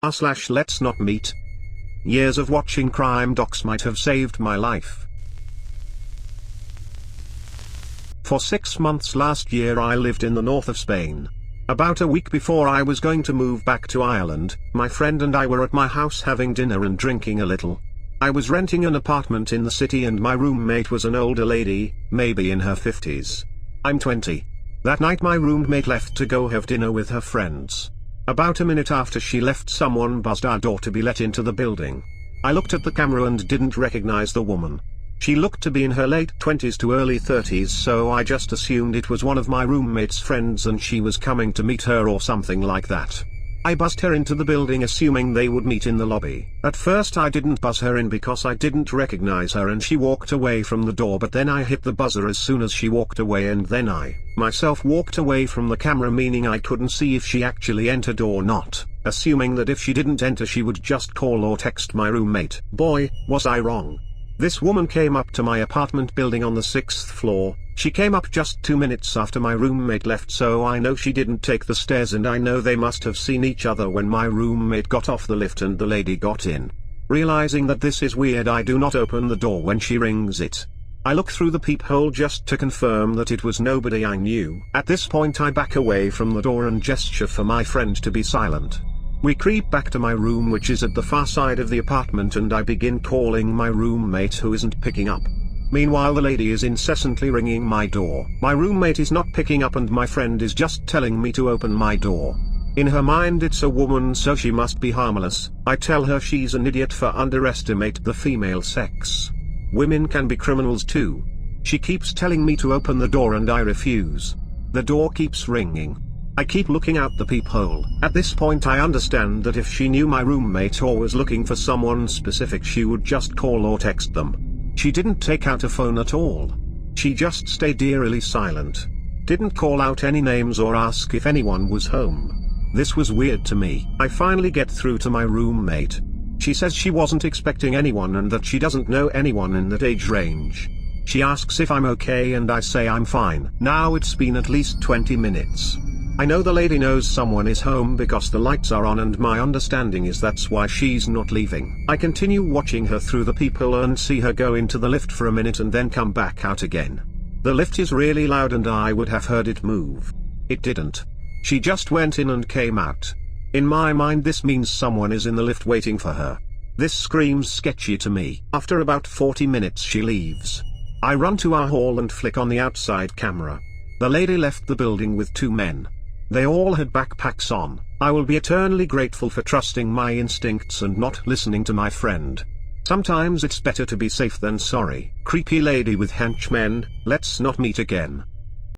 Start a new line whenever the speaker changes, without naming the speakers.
Let's not meet. Years of watching crime docs might have saved my life. For 6 months last year I lived in the north of Spain. About a week before I was going to move back to Ireland, my friend and I were at my house having dinner and drinking a little. I was renting an apartment in the city and my roommate was an older lady, maybe in her 50s. I'm 20. That night my roommate left to go have dinner with her friends. About a minute after she left, someone buzzed our door to be let into the building. I looked at the camera and didn't recognize the woman. She looked to be in her late 20s to early 30s, so I just assumed it was one of my roommate's friends and she was coming to meet her or something like that. I buzzed her into the building assuming they would meet in the lobby. At first I didn't buzz her in because I didn't recognize her and she walked away from the door, but then I hit the buzzer as soon as she walked away and then I, myself, walked away from the camera, meaning I couldn't see if she actually entered or not, assuming that if she didn't enter she would just call or text my roommate. Boy, was I wrong. This woman came up to my apartment building on the 6th floor. She came up just 2 minutes after my roommate left, so I know she didn't take the stairs and I know they must have seen each other when my roommate got off the lift and the lady got in. Realizing that this is weird, I do not open the door when she rings it. I look through the peephole just to confirm that it was nobody I knew. At this point I back away from the door and gesture for my friend to be silent. We creep back to my room, which is at the far side of the apartment, and I begin calling my roommate who isn't picking up. Meanwhile the lady is incessantly ringing my door. My roommate is not picking up and my friend is just telling me to open my door. In her mind it's a woman, so she must be harmless. I tell her she's an idiot for underestimate the female sex. Women can be criminals too. She keeps telling me to open the door and I refuse. The door keeps ringing. I keep looking out the peephole. At this point I understand that if she knew my roommate or was looking for someone specific she would just call or text them. She didn't take out a phone at all. She just stayed eerily silent. Didn't call out any names or ask if anyone was home. This was weird to me. I finally get through to my roommate. She says she wasn't expecting anyone and that she doesn't know anyone in that age range. She asks if I'm okay and I say I'm fine. Now it's been at least 20 minutes. I know the lady knows someone is home because the lights are on, and my understanding is that's why she's not leaving. I continue watching her through the peephole and see her go into the lift for a minute and then come back out again. The lift is really loud and I would have heard it move. It didn't. She just went in and came out. In my mind this means someone is in the lift waiting for her. This screams sketchy to me. After about 40 minutes she leaves. I run to our hall and flick on the outside camera. The lady left the building with 2 men. They all had backpacks on. I will be eternally grateful for trusting my instincts and not listening to my friend. Sometimes it's better to be safe than sorry. Creepy lady with henchmen, let's not meet again.